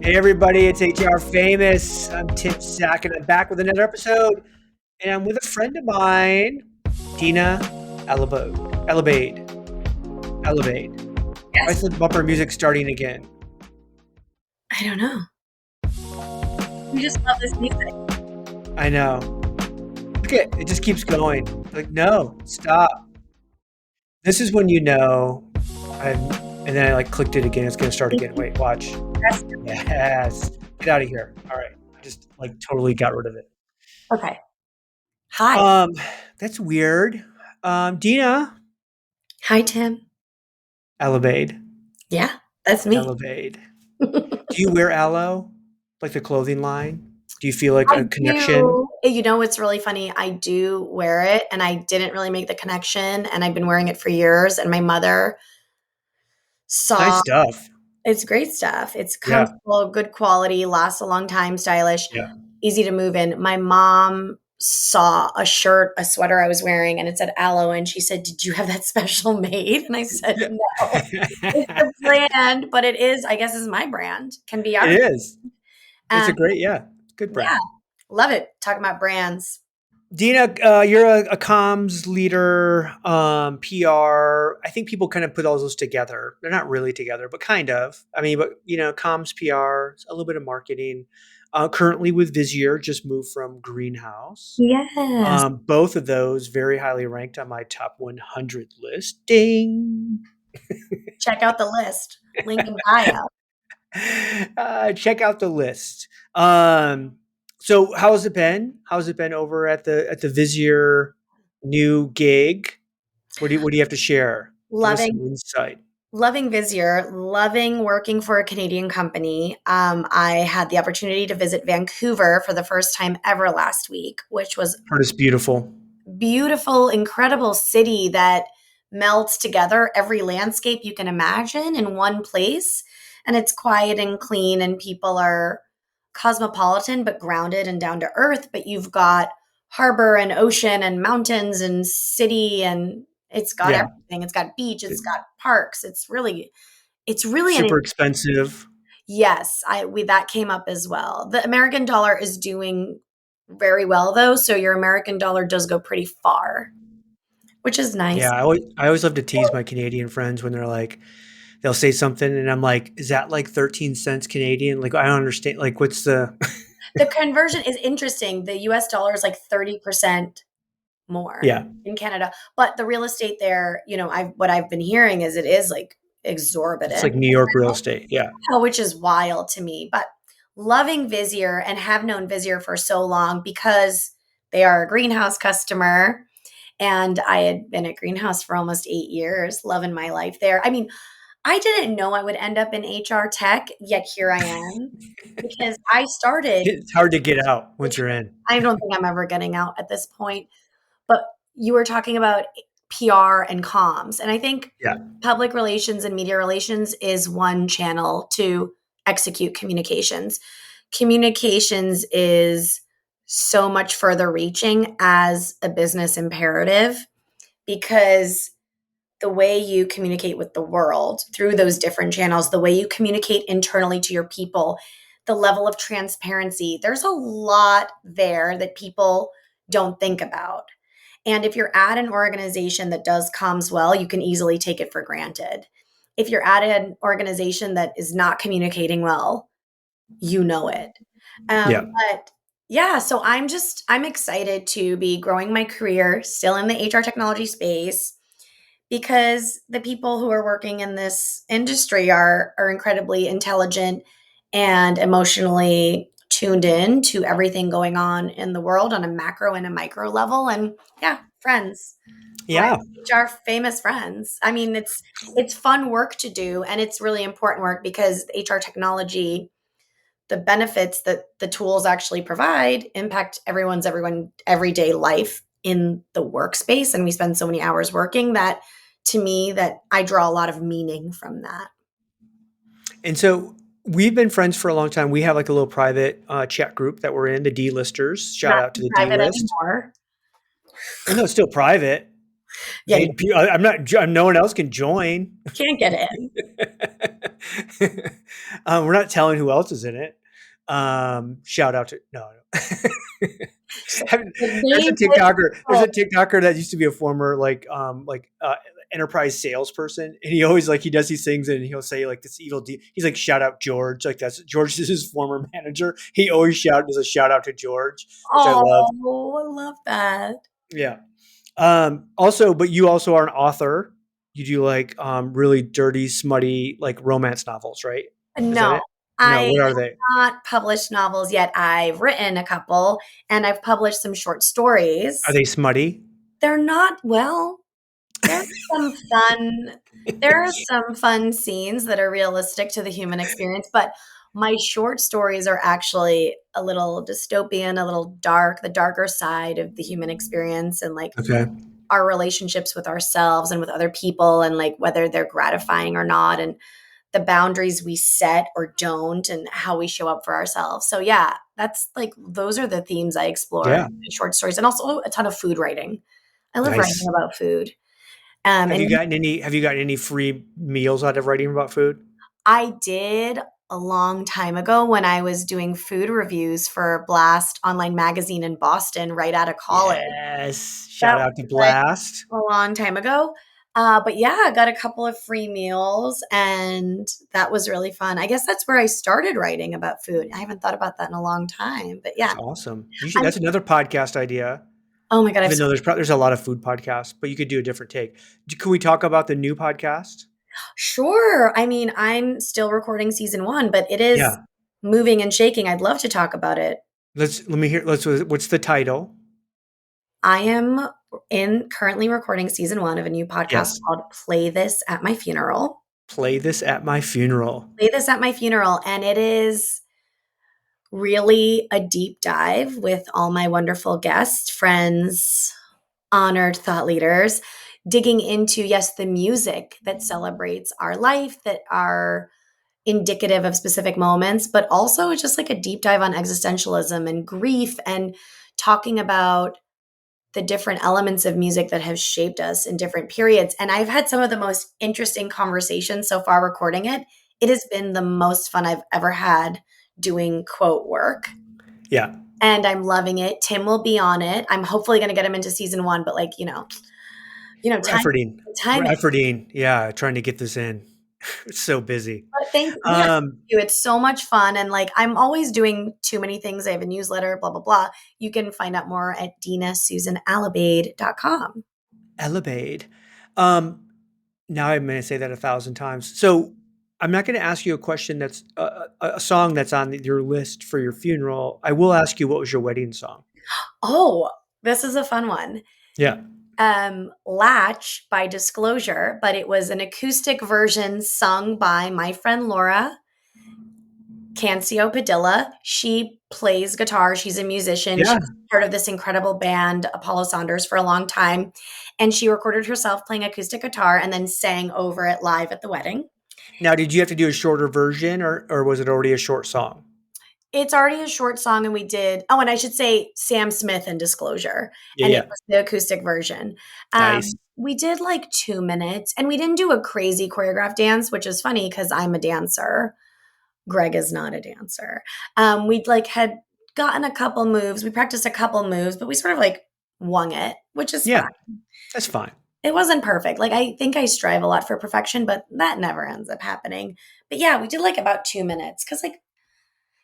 Hey everybody, it's HR Famous. I'm Tim Sackett. I'm back with another episode, and I'm with a friend of mine, Dinah Alobeid. Why is Yes. the bumper music starting again? I don't know. We just love this music. I know. Look at it, just keeps going. Like, no, stop. This is when you know. And then I clicked it again. It's gonna start again. Wait, watch. Yes. Yes. Get out of here. All right. I just totally got rid of it. Okay. Hi. Um, that's weird. Dinah Hi, Tim. Alobeid. Yeah, that's me. Alobeid. Do you wear aloe? Like the clothing line? Do you feel like I a connection? do. You know, it's really funny. I do wear it, and I didn't really make the connection, and I've been wearing it for years. And my mother Nice saw stuff. it's great stuff. It's Yeah. comfortable, good quality, lasts a long time, stylish, Yeah. easy to move in. My mom saw a sweater I was wearing, and it said aloe, and she said, "Did you have that special made?" And I said, Yeah. "No." It's a brand, but it is, I guess, is my brand. Can be It our is. It's a um, great, yeah, good yeah, brand. love it. Talking about brands. Dinah, you're a comms leader, PR. I think people kind of put all those together. They're not really together, but kind of. I mean, but comms, PR, a little bit of marketing. Currently with Visier, just moved from Greenhouse. Yes. Both of those very highly ranked on my top 100 list. Ding. Check out the list. Link in bio. Check out the list. So how's it been? How's it been over at the Visier new gig? What do you have to share? Give us some Loving insight. Loving Visier, loving working for a Canadian company. I had the opportunity to visit Vancouver for the first time ever last week, which was Heard it's beautiful. beautiful, incredible city that melts together every landscape you can imagine in one place. And it's quiet and clean, and people are cosmopolitan but grounded and down to earth. But you've got harbor and ocean and mountains and city, and it's got Yeah. everything. It's got beach, it's got parks. It's really an Super expensive. yes. That came up as well. The American dollar is doing very well though, so your American dollar does go pretty far, which is nice. Yeah, I always love to tease my Canadian friends when they'll say something and I'm like, is that like 13 cents Canadian? Like I don't understand. Like what's the The conversion is interesting. The US dollar is like 30% more Yeah. in Canada, but the real estate there, what I've been hearing is it is like It's exorbitant, like New York real estate. Yeah. which is wild to me. But loving Visier and have known Visier for so long because they are a greenhouse customer. And I had been at Greenhouse for almost 8 years, loving my life there. I mean, I didn't know I would end up in HR tech, yet here I am because I started. It's hard to get out once you're in. I don't think I'm ever getting out at this point. But you were talking about PR and comms. And I think Yeah. public relations and media relations is one channel to execute communications. Communications is so much further reaching as a business imperative because the way you communicate with the world through those different channels, the way you communicate internally to your people, the level of transparency, there's a lot there that people don't think about. And if you're at an organization that does comms well, you can easily take it for granted. If you're at an organization that is not communicating well, you know it. Yeah. But yeah, so I'm excited to be growing my career still in the HR technology space because the people who are working in this industry are incredibly intelligent and emotionally tuned in to everything going on in the world on a macro and a micro level. And yeah, friends, my Yeah. HR famous friends. I mean, it's fun work to do, and it's really important work because HR technology, the benefits that the tools actually provide impact everyone everyday life in the workspace, and we spend so many hours working that to me that I draw a lot of meaning from that. And so we've been friends for a long time. We have like a little private chat group that we're in, the D-listers. Shout Not out to the private D-list. anymore. Well, no, it's still private. Yeah, you I'm not. No one else can join. can't get in. We're not telling who else is in it. Shout out to no. So Have- the there's a name is TikToker. There's a called- TikToker that used to be a former enterprise salesperson, and he always he does these things, and he'll say like this evil. He's like shout out George, like that's George is his former manager. He always does a shout out to George, which I love. Oh, I love that. Yeah. Also, but you also are an author. You do really dirty, smutty romance novels, right? Is that No, it? No, I what are they? not published novels yet. I've written a couple and I've published some short Are stories. they smutty? They're not well, there's some fun there are some fun scenes that are realistic to the human experience, but my short stories are actually a little dystopian, a little dark, the darker side of the human experience and Okay. our relationships with ourselves and with other people and whether they're gratifying or not and the boundaries we set or don't and how we show up for ourselves. So yeah, that's those are the themes I explore in Yeah. short stories and also a ton of food writing. I love writing Nice. about food. Have And you gotten any free meals out of writing about food? I did a long time ago when I was doing food reviews for Blast online magazine in Boston right out of college. Yes. That Shout out to was Blast. a long time ago. But yeah, I got a couple of free meals and that was really fun. I guess that's where I started writing about food. I haven't thought about that in a long time, but That's yeah. awesome. You should. I'm, That's another podcast idea. oh my God, I've Even though there's a lot of food podcasts, but you could do a different take. Can we talk about the new podcast? sure. I mean, I'm still recording season one, but it is Yeah. moving and shaking. I'd love to talk about it. Let me hear. What's the title? I am in currently recording season one of a new podcast Yes. called Play This at My Funeral. Play this at my funeral. Play This at My Funeral. And it is really a deep dive with all my wonderful guests, friends, honored thought leaders, digging into, yes, the music that celebrates our life, that are indicative of specific moments, but also just like a deep dive on existentialism and grief and talking about the different elements of music that have shaped us in different periods. And I've had some of the most interesting conversations so far recording it. It has been the most fun I've ever had doing quote work. Yeah. And I'm loving it. Tim will be on it. I'm hopefully going to get him into season one, but We're time, efforting. We're timing. efforting. Yeah, trying to get this in. It's so busy. But thank Um, you. It's so much fun. And I'm always doing too many things. I have a newsletter, blah, blah, blah. You can find out more at dinahsusanalobeid.com. Alobeid. Um, now I'm going to say that 1,000 times. So I'm not going to ask you a question that's a song that's on your list for your funeral. I will ask you what was your wedding song. Oh, this is a fun one. Yeah. Latch by Disclosure, but it was an acoustic version sung by my friend Laura Cancio Padilla. She plays guitar. She's a musician. She's Yeah. part of this incredible band, Apollo Saunders, for a long time. And she recorded herself playing acoustic guitar and then sang over it live at the wedding. Now, did you have to do a shorter version or was it already a short song? It's already a short song, and we did. Oh, and I should say Sam Smith and Disclosure, Yeah. and it Yeah. was the acoustic version. Nice. We did 2 minutes, and we didn't do a crazy choreographed dance, which is funny because I'm a dancer. Greg is not a dancer. We'd had gotten a couple moves. We practiced a couple moves, but we sort of wung it, which is Yeah. fine. That's fine. It wasn't perfect. I think I strive a lot for perfection, but that never ends up happening. But yeah, we did about 2 minutes because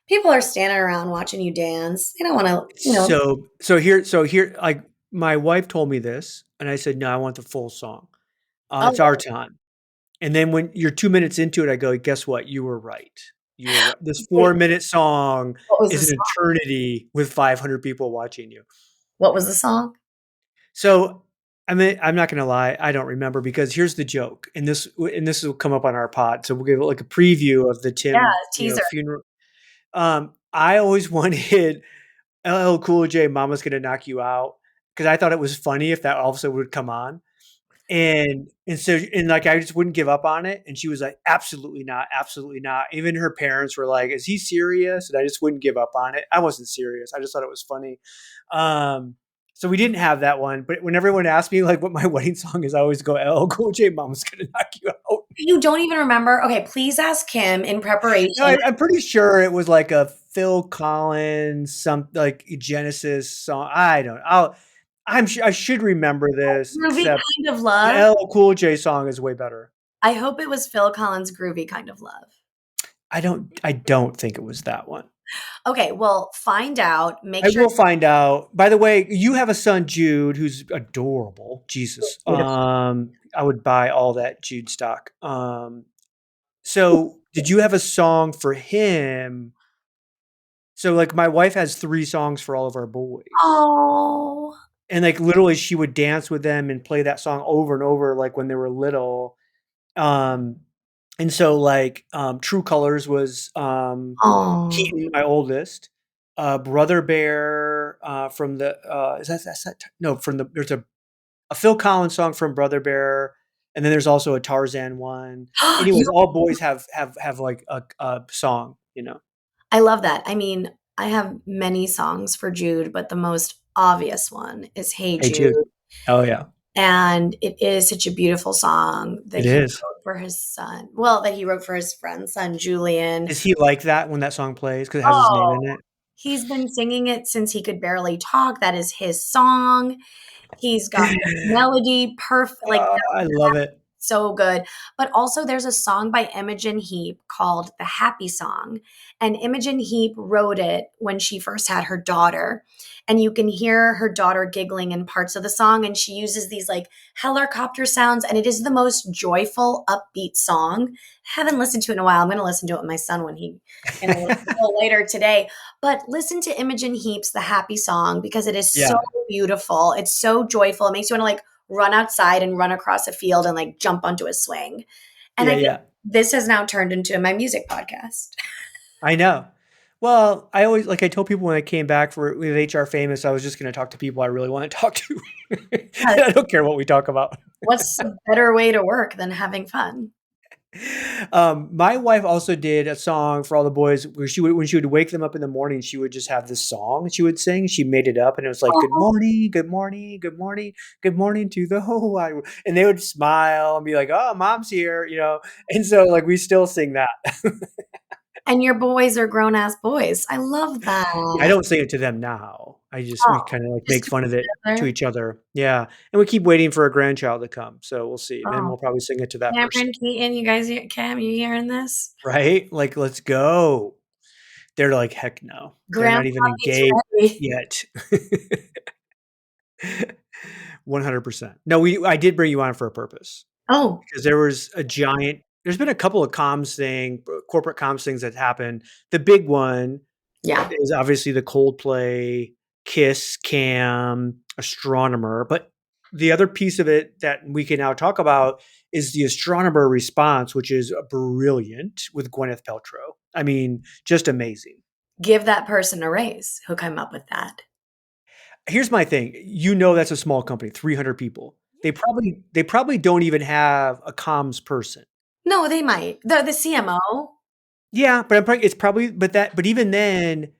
people are standing around watching you dance. They don't want to. So here, like my wife told me this, and I said, no, I want the full song. It's Oh, our time. And then when you're 2 minutes into it, I go, guess what? You were right. You were right. This wait, 4 minute song what was the is an song? eternity with 500 people watching you. What was the song? So I mean, I'm not going to lie, I don't remember because here's the joke, and this will come up on our pod. So we'll give a preview of the Yeah, Tim, teaser. funeral. I always wanted LL Cool J, "Mama's Gonna Knock You Out" because I thought it was funny if that also would come on. And I just wouldn't give up on it. And she was like, absolutely not, absolutely not. Even her parents were like, is he serious? And I just wouldn't give up on it. I wasn't serious. I just thought it was funny. So we didn't have that one. But when everyone asked me what my wedding song is, I always go LL Cool J, "Mama's Gonna Knock You Out." You don't even remember? Okay, please ask him in No, preparation. I'm pretty sure it was like a Phil Collins, some like Genesis song. I don't. I'm sure I should remember this, Groovy except Kind of the Love. LL Cool J song is way better. I hope it was Phil Collins' Groovy Kind of Love. I don't think it was that one. Okay, well, find out. Make I sure will find out. By the way, you have a son, Jude, who's adorable. Jesus. it's beautiful. I would buy all that Jude stock. So did you have a song for him? So like my wife has 3 songs for all of our boys. Oh, And like literally she would dance with them and play that song over and over like when they were little. Um and so like True Colors was oh, Keaton, my oldest. Brother Bear from the is that that's that no from the there's a Phil Collins song from Brother Bear, and then there's also a Tarzan one. you Anyways, all boys have like a song, you know. I love that. I mean, I have many songs for Jude, but the most obvious one is Hey Hey Jude. Jude. Oh yeah, And it is such a beautiful song that it he is. wrote for his son. Well, that he wrote for his friend's son, Julian. Is he like that when that song plays because it has his name Oh, in it? he's been singing it since he could barely talk. That is his song. He's got the melody perfect, like I love it. so good. But also, there's a song by Imogen Heap called The Happy Song. And Imogen Heap wrote it when she first had her daughter. And you can hear her daughter giggling in parts of the song. And she uses these like helicopter sounds. And it is the most joyful, upbeat song. I haven't listened to it in a while. I'm going to listen to it with my son when he, in a little later today. But listen to Imogen Heap's The Happy Song because it is so Yeah, beautiful. It's so joyful. It makes you want to like run outside and run across a field and like jump onto a swing. And yeah, I think yeah. this has now turned into my music podcast. I know. Well, I always like I told people when I came back for with HR Famous, I was just going to talk to people I really want to talk to. Uh, I don't care what we talk about. What's a better way to work than having fun? My wife also did a song for all the boys where she would when she would wake them up in the morning, she would just have this song she would sing. She made it up and it was like, "Good Oh, morning, good morning, good morning, good morning to the whole wide world." And they would smile and be like, "Oh, mom's here," you know. And so like we still sing that. and your boys are grown ass boys. I love I that. don't sing it to them now. We Oh, kind of like just make to fun of it to together. each other. Yeah, and we keep waiting for a grandchild to come. So we'll see. Then Oh, we'll probably sing it to that person, Cameron, Keaton, you guys, Cam, you hearing this? right? Like, let's go. They're like, heck no. They're not even Grandpappy's engaged ready. yet. 100%. No, I did bring you on for a purpose Oh, because there's been a couple of corporate comms things that happened. The big one yeah. is obviously the Coldplay, Kiss, Cam, Astronomer. But the other piece of it that we can now talk about is the Astronomer response, which is brilliant with Gwyneth Paltrow. I mean, just amazing. Give that person a raise who came up with that. Here's my thing. You know that's a small company, 300 people. They probably don't even have a comms person. No, they might. The CMO. Yeah, but it's probably but even then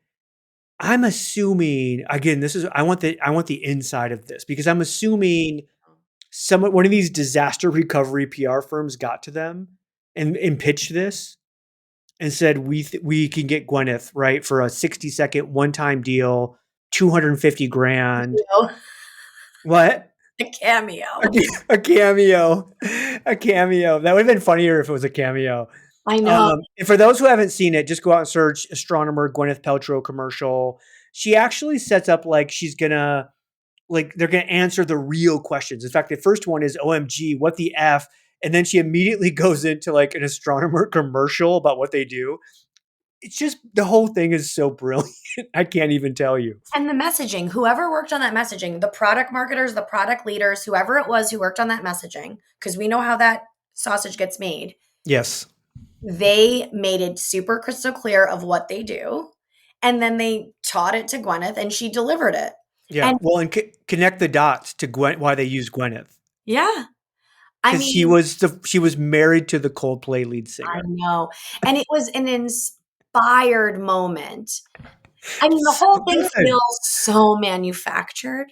I'm assuming again I want the inside of this because I'm assuming one of these disaster recovery PR firms got to them and pitched this and said we can get Gwyneth right for a 60-second one-time deal, 250 grand. You know, What? a A, cameo. a cameo, a cameo. That would have been funnier if it was a cameo. I know. And for those who haven't seen it, just go out and search Astronomer Gwyneth Paltrow commercial. She actually sets up like she's gonna like they're gonna answer the real questions. In fact, the first one is OMG, what the F? And then she immediately goes into like an astronomer commercial about what they do. It's just the whole thing is so brilliant. I can't even tell you. And the messaging, whoever worked on that messaging, the product marketers, the product leaders, whoever it was who worked on that messaging, because we know how that sausage gets made, Yes. they made it super crystal clear of what they do. And then they taught it to Gwyneth and she delivered it. Yeah. And Well, and connect the dots to why they use Gwyneth. yeah, I Because mean, she was married to the Coldplay lead I singer. know. And it was an inspired moment. I mean, the So whole thing good. feels so manufactured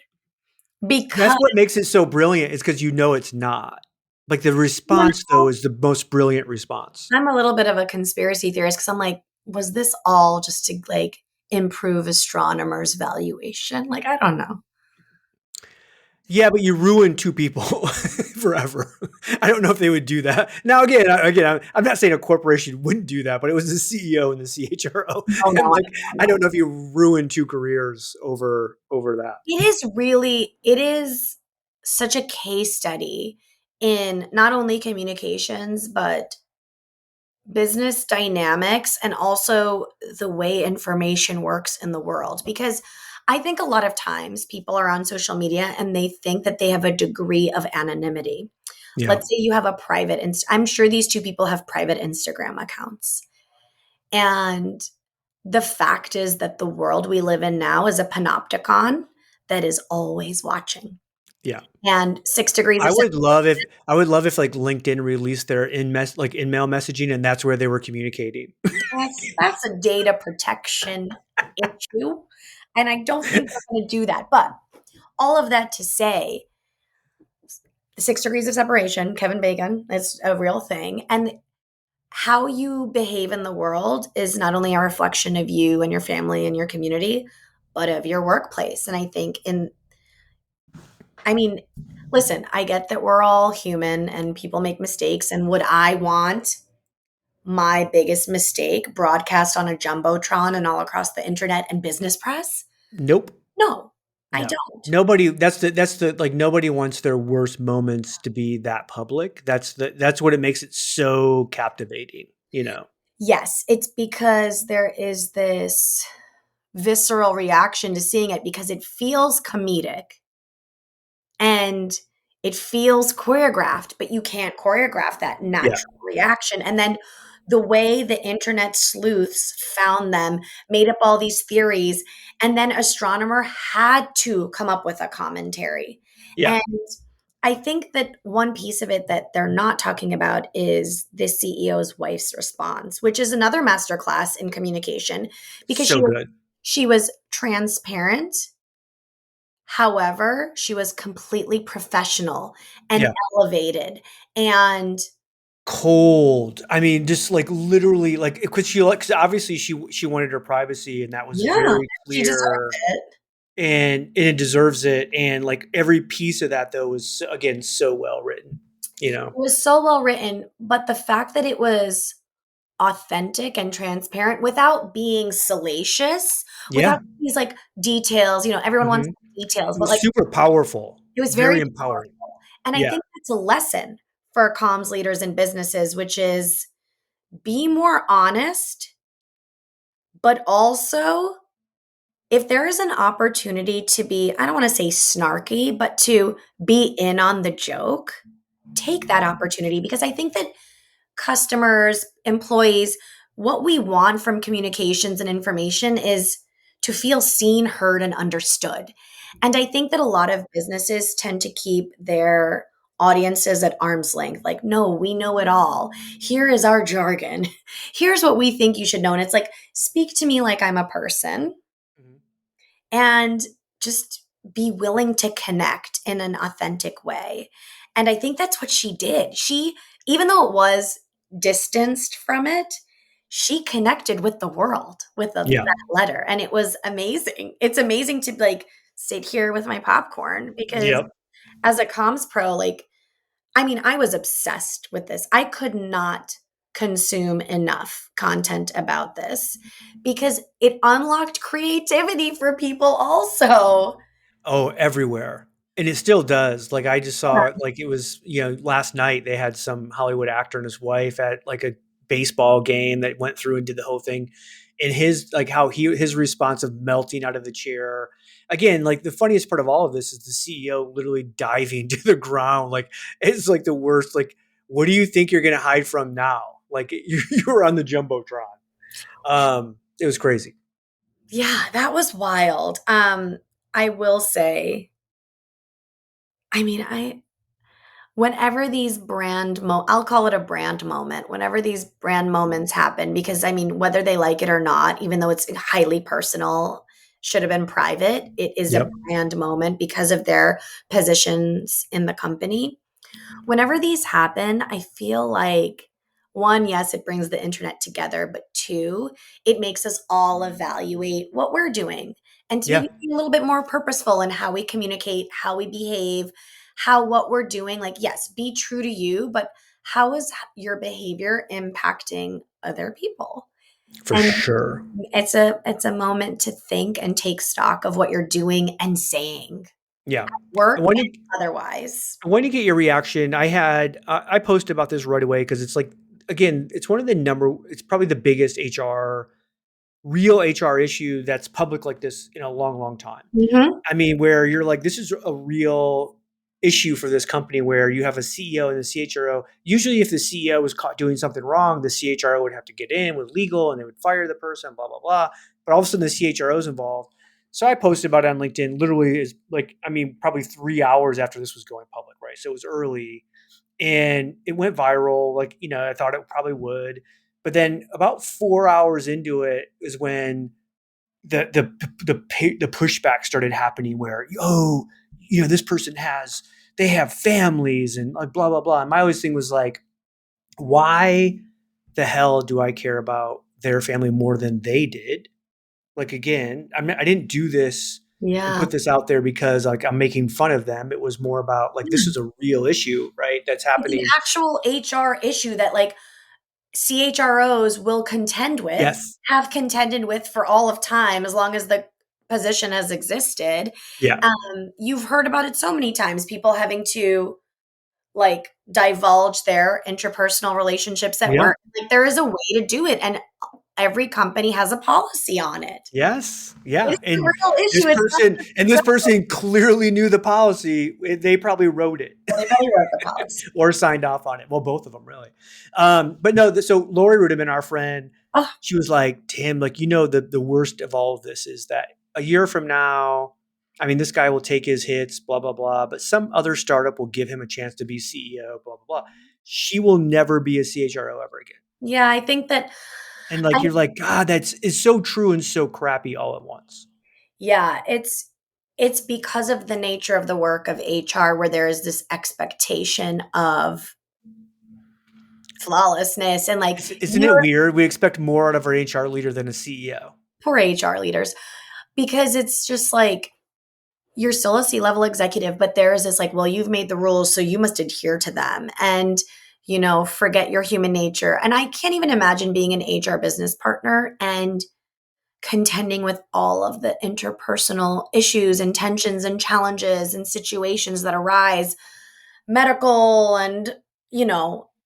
That's because what makes it so brilliant is because you know it's not. Like the You response though is the most brilliant response. I'm a little bit of a conspiracy theorist because I'm like, was this all just to like improve astronomers' valuation? Like, I don't know. Yeah, but you ruin two people forever. I don't know if they would do that. Now, again, I'm not saying a corporation wouldn't do that, but it was the CEO and the CHRO, Oh no, and like, I I know. don't know if you ruin two careers over that. It is such a case study in not only communications, but business dynamics and also the way information works in the world. Because I think a lot of times people are on social media and they think that they have a degree of anonymity. Yeah, Let's say you have a private, I'm sure these two people have private Instagram accounts. And the fact is that the world we live in now is a panopticon that is always watching. yeah. And 6 degrees of separation. I would love if like LinkedIn released their like in mail messaging, and that's where they were communicating. That's a data protection issue. And I don't think they're going to do that. But all of that to say, the 6 degrees of separation, Kevin Bacon, is a real thing. And how you behave in the world is not only a reflection of you and your family and your community, but of your workplace. And I think I mean, listen, I get that we're all human and people make mistakes. And would I want my biggest mistake broadcast on a jumbotron and all across the internet and business press? Nope. No, I No. don't. Nobody that's the like nobody wants their worst moments to be that public. That's what it makes it so captivating, you know. Yes, it's because there is this visceral reaction to seeing it because it feels comedic and it feels choreographed, but you can't choreograph that Yeah. natural reaction. And then the way the internet sleuths found them, made up all these theories, and then Astronomer had to come up with a commentary. Yeah. And I think that one piece of it that they're not talking about is the CEO's wife's response, which is another masterclass in communication because So good. she was transparent. However, she was completely professional and Yeah. elevated. And Cold. I mean, just like literally like because she like 'cause obviously she wanted her privacy and that was yeah, very she deserved clear it. and it deserves it. And like every piece of that though was again so well written, you know. It was so well written, but the fact that it was authentic and transparent without being salacious, Yeah. without these like details, everyone wants Mhm. details, It but was like super powerful, it was very very empowering. powerful. And I Yeah. think that's a lesson for comms leaders and businesses, which is be more honest, but also if there is an opportunity to be, I don't want to say snarky, but to be in on the joke, take that opportunity because I think that customers, employees, what we want from communications and information is to feel seen, heard, and understood. And I think that a lot of businesses tend to keep their audiences at arm's length. Like, no, we know it all. Here is our jargon. Here's what we think you should know. And it's like, speak to me like I'm a person Mhm. and just be willing to connect in an authentic way. And I think that's what she did. Even though it was distanced from it, she connected with the world with Yeah. that letter. And it was amazing. It's amazing to like sit here with my popcorn because Yep. as a comms pro, like, I mean, I was obsessed with this. I could not consume enough content about this because it unlocked creativity for people also. Oh, everywhere. And it still does. Like I just saw like it was, last night they had some Hollywood actor and his wife at like a baseball game that went through and did the whole thing. And his like how his response of melting out of the chair. Again, like the funniest part of all of this is the CEO literally diving to the ground. Like it's like the worst. Like, what do you think you're gonna hide from now? Like you were on the Jumbotron. It was crazy. Yeah, that was wild. I will say, I mean, whenever these I'll call it a brand moment, whenever these brand moments happen, because I mean, whether they like it or not, even though it's highly personal, should have been private, it is a Yep. brand moment because of their positions in the company. Whenever these happen, I feel like one, yes, it brings the internet together, but two, it makes us all evaluate what we're doing and to Yeah, maybe be a little bit more purposeful in how we communicate, how we behave, how what we're doing. Like, yes, be true to you, but how is your behavior impacting other people? for And sure. it's a moment to think and take stock of what you're doing and saying, Yeah. I work want to and otherwise. I want to get your reaction. I posted about this right away because it's like, again, it's one of the it's probably the biggest real HR issue that's public like this in a long, long time. Mhm. I mean, where you're like, this is a real issue for this company where you have a CEO and the CHRO. Usually, if the CEO was caught doing something wrong, the CHRO would have to get in with legal and they would fire the person, blah, blah, blah. But all of a sudden, the CHRO is involved. So I posted about it on LinkedIn literally is like, I mean, probably 3 hours after this was going public, right? So it was early and it went viral. Like, I thought it probably would. But then about 4 hours into it is when the pushback started happening where, oh, this person they have families and like blah blah blah. And my always thing was like, why the hell do I care about their family more than they did? Like, again, I didn't do this and Yeah. put this out there because like I'm making fun of them. It was more about like this is a real issue, right? That's It's an happening. actual HR issue that, like, CHROs will contend with, Yes. have contended with for all of time as long as the position has existed. Yeah. You've heard about it so many times, people having to, like, divulge their interpersonal relationships at Yeah. work. Like, there is a way to do it, and every company has a policy on it. Yes. It Yeah. is a real issue, it's not This just person clearly knew the policy. They probably wrote it anybody wrote the policy. or signed off on it. Well, both of them really. But no, so Lori Rudiman, our friend, Oh, she was like, Tim, like, the worst of all of this is that a year from now, I mean, this guy will take his hits, blah, blah, blah, but some other startup will give him a chance to be CEO, blah, blah, blah. She will never be a CHRO ever again. yeah, I think that And like, I you're like, God, is so true and so crappy all at once. yeah, it's because of the nature of the work of HR where there is this expectation of flawlessness and, like, Isn't it you're weird? We expect more out of our HR leader than a CEO. poor HR leaders because it's just like you're still a C-level executive, but there is this, like, well, you've made the rules, so you must adhere to them and, forget your human nature. And I can't even imagine being an HR business partner and contending with all of the interpersonal issues and tensions and challenges and situations that arise, medical and,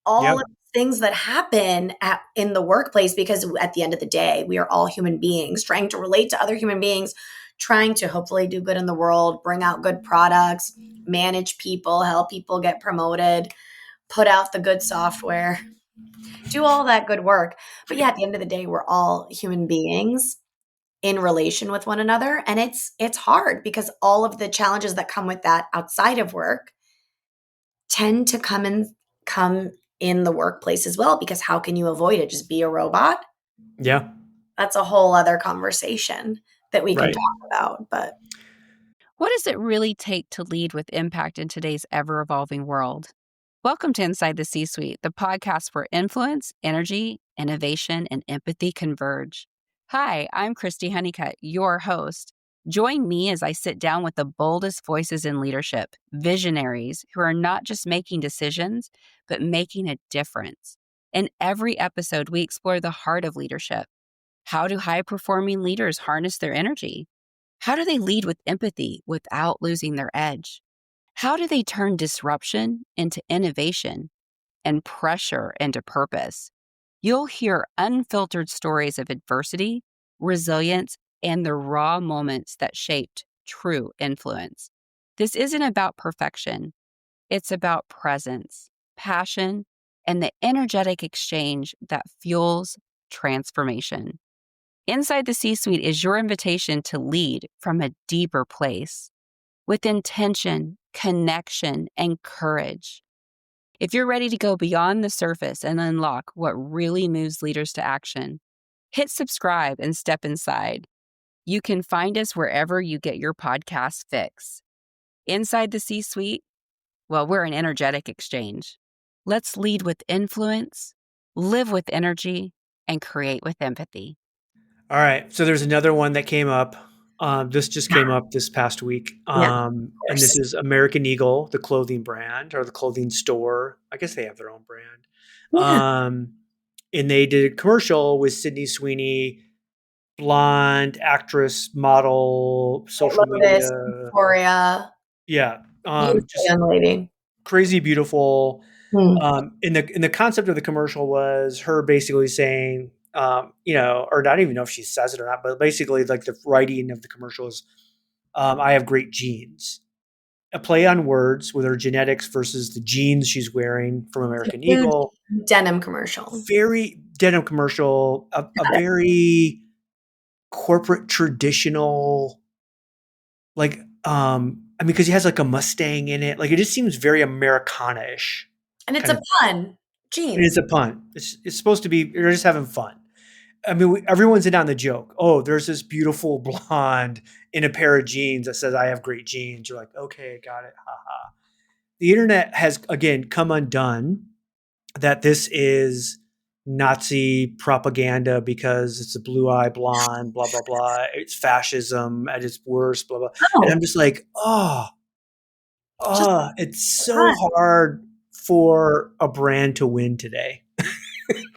all of Yep. the things that happen in the workplace, because at the end of the day, we are all human beings trying to relate to other human beings, trying to hopefully do good in the world, bring out good products, manage people, help people get promoted, put out the good software, do all that good work. But yeah, at the end of the day, we're all human beings in relation with one another, and it's hard because all of the challenges that come with that outside of work tend to come in the workplace as well, because how can you avoid it? Just be a robot? Yeah. That's a whole other conversation that we can Right. talk about, but What does it really take to lead with impact in today's ever evolving world? Welcome to Inside the C Suite, the podcast where influence, energy, innovation, and empathy converge. Hi, I'm Christy Honeycutt, your host. Join me as I sit down with the boldest voices in leadership, visionaries who are not just making decisions, but making a difference. In every episode, we explore the heart of leadership. How do high performing leaders harness their energy? How do they lead with empathy without losing their edge? How do they turn disruption into innovation and pressure into purpose? You'll hear unfiltered stories of adversity, resilience, and the raw moments that shaped true influence. This isn't about perfection, it's about presence, passion, and the energetic exchange that fuels transformation. Inside the C Suite is your invitation to lead from a deeper place with intention, connection, and courage. If you're ready to go beyond the surface and unlock what really moves leaders to action, hit subscribe and step inside. You can find us wherever you get your podcast fix. Inside the C Suite, Well, we're an energetic exchange. Let's lead with influence, live with energy, and create with empathy. All right. So there's another one that came up. This just came up this past week. Yeah, of And this course. is American Eagle, the clothing brand or the clothing store. I guess they have their own brand. Yeah. And they did a commercial with Sydney Sweeney, blonde actress, model, White social Lotus, media. Victoria, Yeah. beautiful Just young lady. crazy beautiful. Hmm. In the concept of the commercial was her basically saying, or not even know if she says it or not, but basically like the writing of the commercial is, I have great genes. A play on words with her genetics versus the jeans she's wearing from It's a American huge Eagle. denim commercial. Very denim commercial, a Got it. very corporate traditional, like, because he has like a Mustang in it. Like it just seems very Americana-ish And it's kind a of. pun. And it's Jeans. a pun. It's supposed to be. You're just having fun. I mean, everyone's in on the joke. Oh, there's this beautiful blonde in a pair of jeans that says, "I have great jeans." You're like, okay, got it. Ha ha. The internet has again come undone that this is Nazi propaganda because it's a blue-eyed blonde, blah blah blah. It's fascism at its worst, blah blah. And Oh, I'm just like, just it's a so pun. hard for a brand to win today.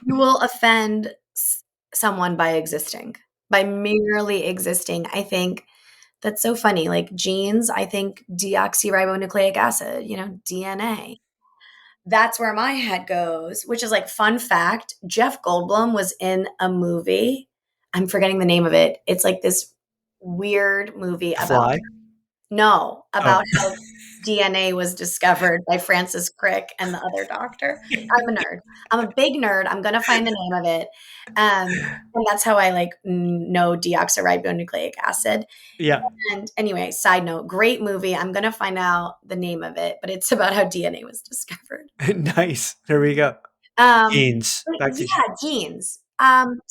You will offend someone by existing, by merely existing. I think that's so funny. Like genes, I think deoxyribonucleic acid, DNA. That's where my head goes, which is like fun fact. Jeff Goldblum was in a movie. I'm forgetting the name of it. It's like this weird movie about Fly. no, Oh. about how DNA was discovered by Francis Crick and the other doctor. I'm a nerd. I'm a big nerd. I'm gonna find the name of it. And that's how I like know deoxyribonucleic acid. Yeah. And anyway, side note, great movie. I'm gonna find out the name of it, but it's about how DNA was discovered. Nice. There we go. Jeans. But Back to jeans. yeah, genes.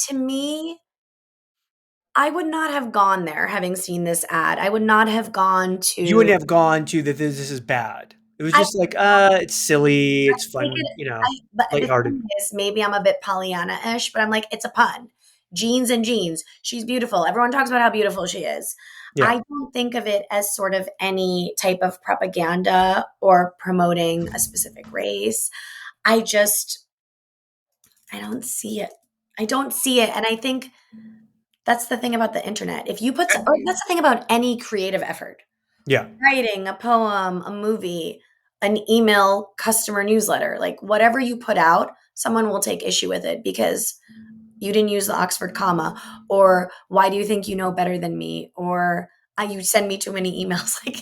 To me, I would not have gone there having seen this ad. I would not have gone You to wouldn't have gone to that this is bad. It was I just like, it's silly, it's take fun, it but the lighthearted. thing is, maybe I'm a bit Pollyanna-ish, but I'm like, it's a pun. Jeans and jeans. She's beautiful. Everyone talks about how beautiful she is. Yeah. I don't think of it as sort of any type of propaganda or promoting a specific race. I just I don't see it. I don't see it, and I think that's the thing about the internet. If you put or that's the thing about any creative effort. Yeah. Writing, a poem, a movie, an email customer newsletter, like whatever you put out, someone will take issue with it because you didn't use the Oxford comma, or why do you think you know better than me, or you send me too many emails. Like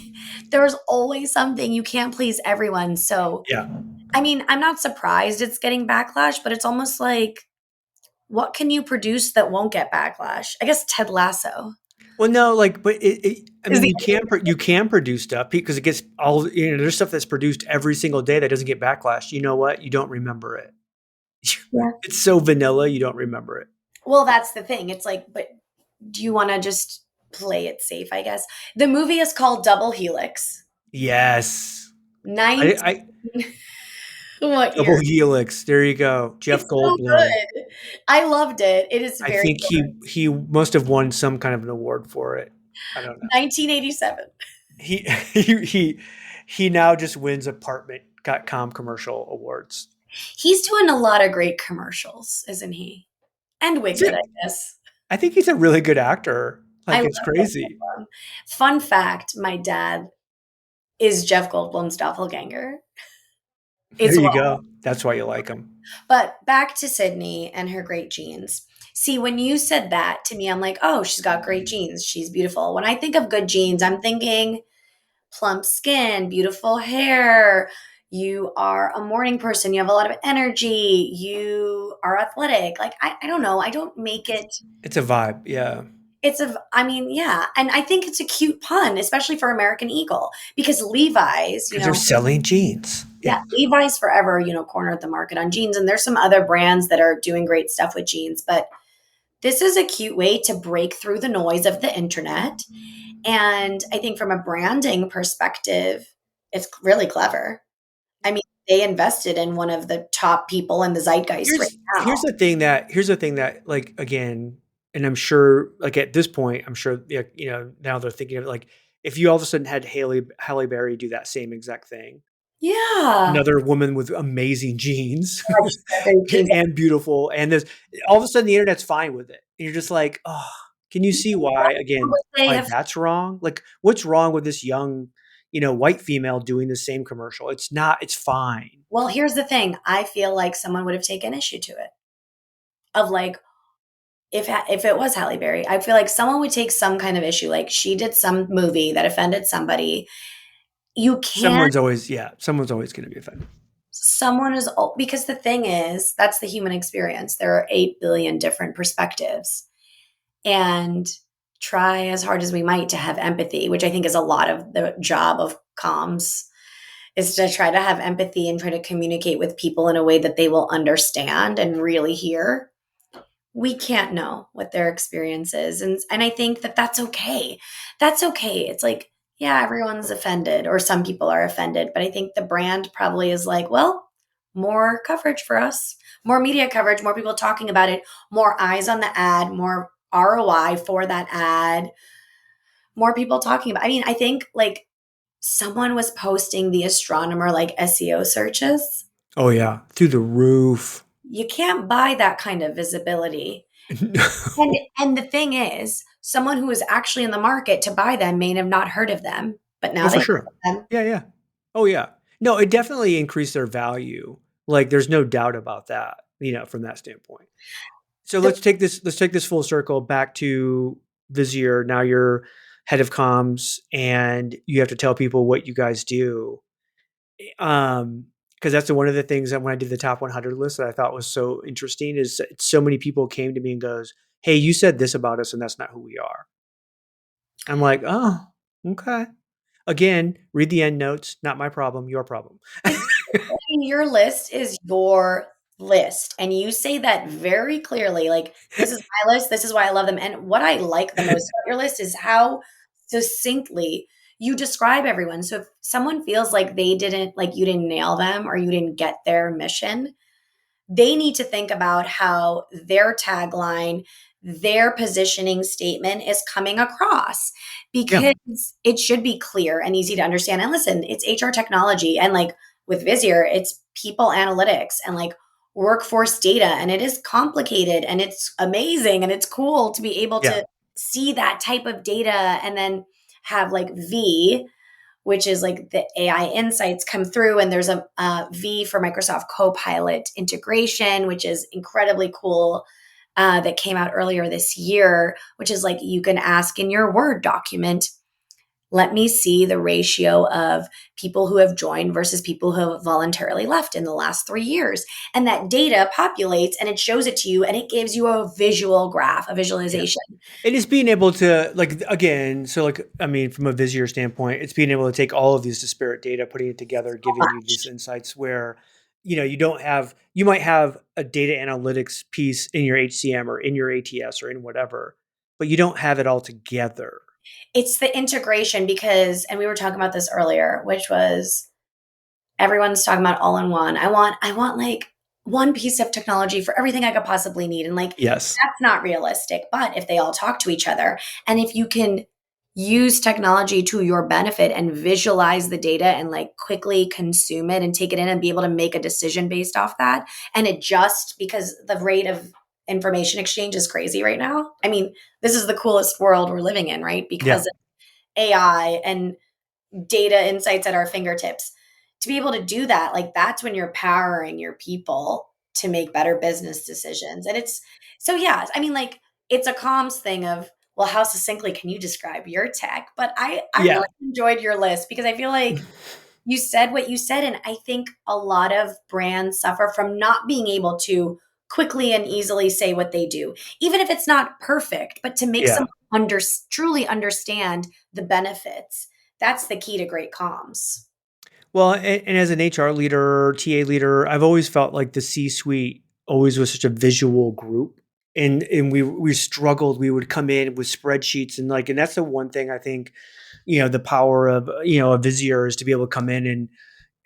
there's always something. You can't please everyone. So, Yeah. I mean, I'm not surprised it's getting backlash, but it's almost like, what can you produce that won't get backlash? I guess Ted Lasso Well, no, like, but I is mean, the you can produce stuff because it gets there's stuff that's produced every single day that doesn't get backlash. You know what? You don't remember it. yeah. It's so vanilla, you don't remember it. Well, that's the thing. It's like, but do you want to just play it safe, I guess? The movie is called Double Helix. Yes. 19 I what Double year? Helix. There you go. It's Jeff so Goldblum. good. I loved it. It is I very think he must have won some kind of an award for it. I don't know. 1987. He he he he now just wins apartment.com commercial awards. He's doing a lot of great commercials, isn't he? And He's Wicked, I guess. I think he's a really good actor. I Like love it's Jeff crazy. Goldblum. Fun fact, my dad is Jeff Goldblum's doppelganger. There It's you wild. go. That's why you like him. But back to Sydney and her great genes. See, when you said that to me, I'm like, oh, she's got great genes. She's beautiful. When I think of good genes, I'm thinking plump skin, beautiful hair. You are a morning person. You have a lot of energy. You are athletic. Like, I don't know. I don't make it. It's a vibe. Yeah. I mean, yeah. And I think it's a cute pun, especially for American Eagle, because Levi's, Because they're selling jeans. yeah, Yeah. Levi's forever, cornered the market on jeans. And there's some other brands that are doing great stuff with jeans. But this is a cute way to break through the noise of the internet. And I think from a branding perspective, it's really clever. they invested in one of the top people in the zeitgeist right Here's now. the thing that like again, and I'm sure like at this point, I'm sure now they're thinking of it, like if you all of a sudden had Halle Berry do that same exact thing, Yeah. another woman with amazing genes Like, their genes. and beautiful, and there's all of a sudden the internet's fine with it, and you're just like, oh, can you see why again They why have, that's wrong? Like what's wrong with this young white female doing the same commercial? It's not. It's fine. well, here's the thing. I feel like someone would have taken issue to it. Of like, if it was Halle Berry, I feel like someone would take some kind of issue. Like she did some movie that offended somebody. You can't. Someone's always going to be offended. Someone is because the thing is that's the human experience. There are 8 billion different perspectives, and try as hard as we might to have empathy, which I think is a lot of the job of comms, is to try to have empathy and try to communicate with people in a way that they will understand and really hear. We can't know what their experience is, and I think that that's okay. That's okay. It's like, yeah, everyone's offended or some people are offended, but I think the brand probably is like, well, more coverage for us, more media coverage, more people talking about it, more eyes on the ad, more ROI for that ad, more people talking about. I mean, I think like someone was posting the Astronomer like SEO searches. Oh yeah, through the roof. You can't buy that kind of visibility. And the thing is, someone who is actually in the market to buy them may have not heard of them, but now Oh, they for heard sure. of them. Yeah, yeah. Oh, yeah. No, it definitely increased their value. Like, there's no doubt about that, from that standpoint. So The, let's take this full circle back to Visier. Now you're head of comms and you have to tell people what you guys do. Because that's one of the things that when I did the top 100 list that I thought was so interesting is that so many people came to me and goes, "Hey, you said this about us and that's not who we are." I'm like, "Oh, okay." Again, read the end notes. Not my problem. Your problem. it's, I mean, your list is your list, and you say that very clearly. Like, this is my list. This is why I love them. And what I like the most about your list is how succinctly you describe everyone. So if someone feels like you didn't nail them or you didn't get their mission, they need to think about how their tagline, their positioning statement is coming across Yeah, because it should be clear and easy to understand. And listen, it's HR technology. And like with Visier, it's people analytics and like workforce data. And it is complicated and it's amazing and it's cool to be able yeah, to see that type of data and then have like which is like the AI insights come through. And there's a V for Microsoft Copilot integration, which is incredibly cool. That came out earlier this year, which is like you can ask in your Word document, let me see the ratio of people who have joined versus people who have voluntarily left in the last 3 years. And that data populates and it shows it to you and it gives you a visual graph, a yeah. visualization. It is being able to like again. So like I mean, from a Visier standpoint, it's being able to take all of these disparate data, putting it together, giving you these insights where you might have a data analytics piece in your HCM or in your ATS or in whatever, but you don't have it all together. It's the integration because, and we were talking about this earlier, which was everyone's talking about all in one. I want like one piece of technology for everything I could possibly need. And like Yes. that's not realistic. But if they all talk to each other and if you can use technology to your benefit and visualize the data and like quickly consume it and take it in and be able to make a decision based off that and adjust because the rate of information exchange is crazy right now. I mean, this is the coolest world we're living in, right? Yeah. Because of AI and data insights at our fingertips. To be able to do that, like that's when you're powering your people to make better business decisions. And it's so, yeah, I mean, like it's a comms thing of, well, how succinctly can you describe your tech? But I Yeah. really enjoyed your list because I feel like you said what you said. And I think a lot of brands suffer from not being able to quickly and easily say what they do, even if it's not perfect, but to make Yeah. someone truly understand the benefits. That's the key to great comms. Well, and as an HR leader, TA leader, I've always felt like the C-suite always was such a visual group, and we struggled. We would come in with spreadsheets and that's the one thing I think the power of a Visier is to be able to come in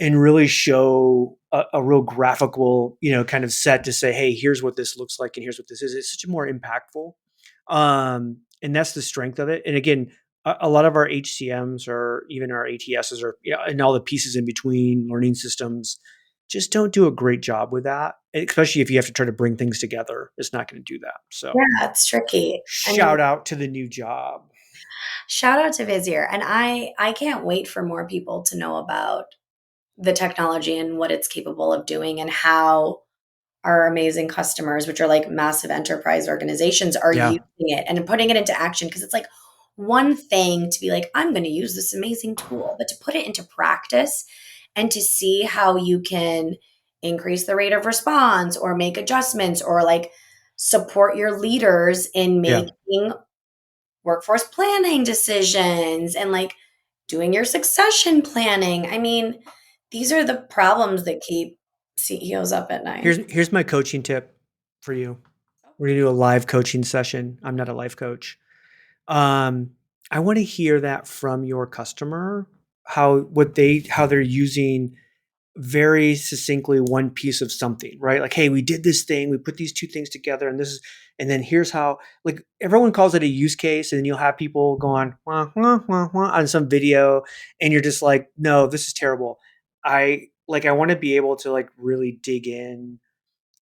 and really show a real graphical, kind of set to say, hey, here's what this looks like and here's what this is. It's such a more impactful. And that's the strength of it. And again, a lot of our HCMs or even our ATSs or and all the pieces in between learning systems just don't do a great job with that, especially if you have to try to bring things together. It's not going to do that. So Yeah, it's tricky. I mean, shout out to the new job. shout out to Visier. And I can't wait for more people to know about the technology and what it's capable of doing and how our amazing customers, which are like massive enterprise organizations, are Yeah. using it and putting it into action. Because it's like one thing to be like, I'm going to use this amazing tool, but to put it into practice and to see how you can increase the rate of response or make adjustments or like support your leaders in Yeah. making workforce planning decisions and like doing your succession planning. I mean, these are the problems that keep CEOs up at night. Here's my coaching tip for you. We're gonna do a live coaching session. I'm not a life coach. Um, I want to hear that from your customer, how they're using very succinctly one piece of something, right? Like, hey, we did this thing, we put these two things together, and then here's how, like, everyone calls it a use case, and then you'll have people go on wah, wah, wah, wah, on some video, and you're just like, no, this is terrible. I want to be able to like really dig in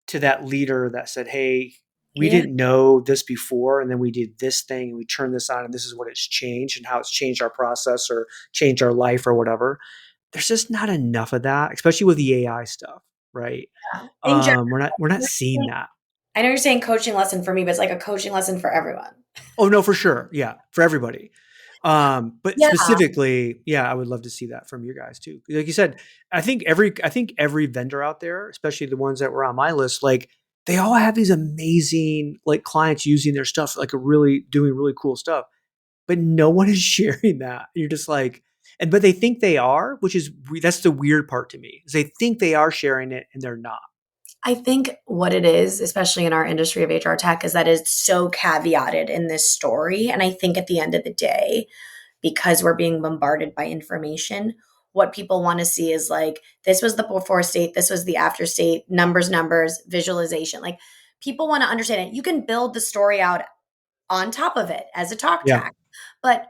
to that leader that said, hey, we Yeah, didn't know this before, and then we did this thing, and we turned this on, and this is what it's changed, and how it's changed our process or changed our life or whatever. There's just not enough of that, especially with the AI stuff, right? I think Jeff, We're not seeing that. I know you're saying coaching lesson for me, but it's like a coaching lesson for everyone. Oh no, for sure, yeah, for everybody. But Yeah, specifically, yeah, I would love to see that from you guys too. Like you said, I think every vendor out there, especially the ones that were on my list, like they all have these amazing like clients using their stuff, like really doing really cool stuff, but no one is sharing that. You're just like, but they think they are, which is that's the weird part to me. Is they think they are sharing it and they're not. I think what it is, especially in our industry of HR tech, is that it's so caveated in this story. And I think at the end of the day, because we're being bombarded by information, what people want to see is like, this was the before state, this was the after state, numbers, visualization. Like people want to understand it. You can build the story out on top of it as a talk Yeah, track. But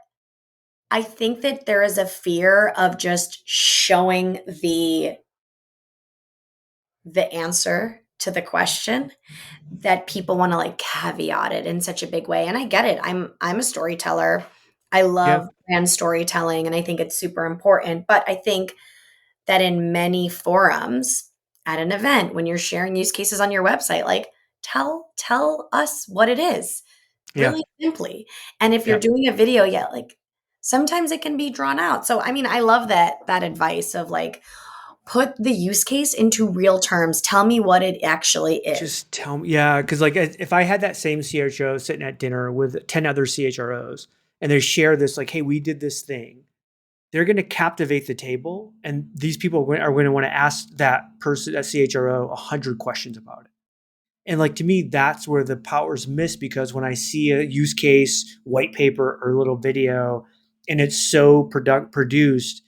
I think that there is a fear of just showing the answer to the question that people want to like caveat it in such a big way. And I get it. I'm a storyteller. I yeah, love brand storytelling and I think it's super important. But I think that in many forums at an event, when you're sharing use cases on your website, like tell us what it is yeah, really simply. And if you're yeah. doing a video, yeah, like sometimes it can be drawn out. So I mean, I love that advice of like put the use case into real terms. Tell me what it actually is. Just tell me, yeah, because like if I had that same CHRO sitting at dinner with 10 other CHROs and they share this, like, hey, we did this thing, they're going to captivate the table. And these people are going to want to ask that person, that CHRO, 100 questions about it. And like to me, that's where the power's missed because when I see a use case, white paper, or little video, and it's so produced,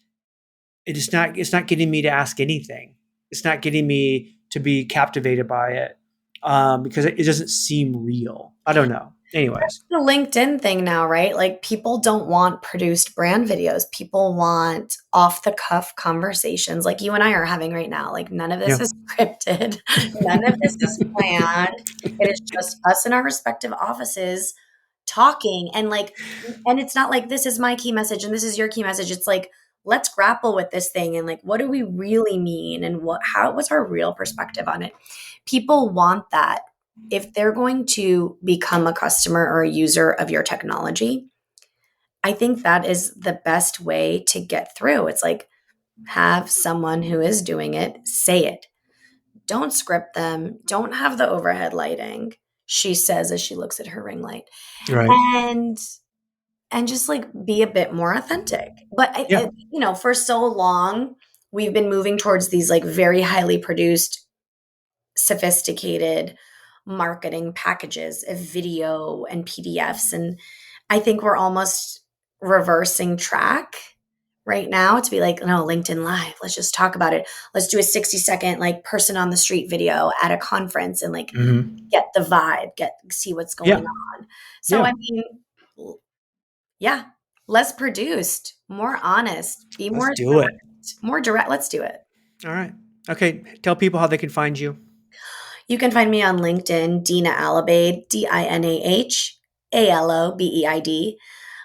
it's not getting me to ask anything. It's not getting me to be captivated by it because it doesn't seem real. I don't know. Anyways, The LinkedIn thing now, right? Like people don't want produced brand videos. People want off the cuff conversations like you and I are having right now. Like none of this yeah, is scripted. None of this is planned. It is just us in our respective offices talking and like and it's not like this is my key message and this is your key message. It's like let's grapple with this thing and like what do we really mean and what's our real perspective on it. People want that if they're going to become a customer or a user of your technology. I think that is the best way to get through. It's like have someone who is doing it say it. Don't script them. Don't have the overhead lighting, she says as she looks at her ring light. right. And just like be a bit more authentic. But Yeah, for so long we've been moving towards these like very highly produced, sophisticated marketing packages of video and PDFs. And I think we're almost reversing track right now to be like, no, LinkedIn Live. Let's just talk about it. Let's do a 60-second like person on the street video at a conference and like get the vibe, see what's going Yeah. on. So Yeah. I mean, yeah, less produced, more honest, be Let's do it. more direct. Let's do it. All right. Okay. Tell people how they can find you. You can find me on LinkedIn, Dinah Alobeid, DINAHALOBEID.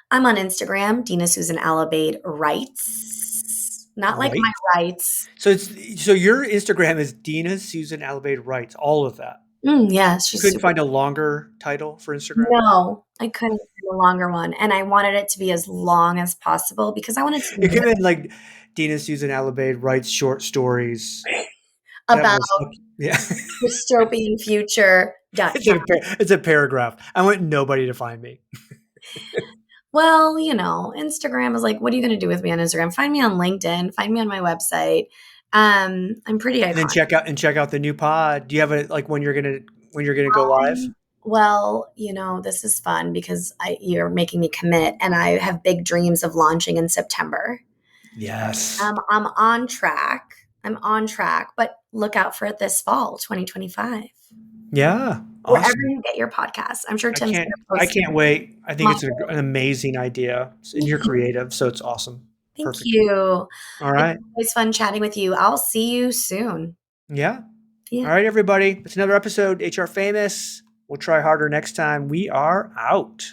I'm on Instagram, Dinah Susan Alobeid Writes. Not like Right. my rights. So your Instagram is Dinah Susan Alobeid Writes, all of that. Yeah, You she's couldn't super. find a longer title for Instagram? No, I couldn't do a longer one. And I wanted it to be as long as possible because I wanted to You be could have been like Dinah Susan Alobeid writes short stories. That about was yeah. dystopian future. It's a paragraph. I want nobody to find me. Well, Instagram is like, what are you going to do with me on Instagram? Find me on LinkedIn. Find me on my website. I'm pretty And then iconic. check out the new pod. Do you have a like when you're gonna go live? Well, this is fun because you're making me commit, and I have big dreams of launching in September. Yes. I'm on track. But look out for it this fall, 2025. Yeah. Wherever Awesome. you get your podcast. I'm sure I Tim's can't going to I post can't wait. I think my. it's an amazing idea. And you're creative, so it's awesome. Thank Perfect. you. All It's right. always fun chatting with you. I'll see you soon. Yeah. Yeah. All right, everybody. It's another episode, HR Famous. We'll try harder next time. We are out.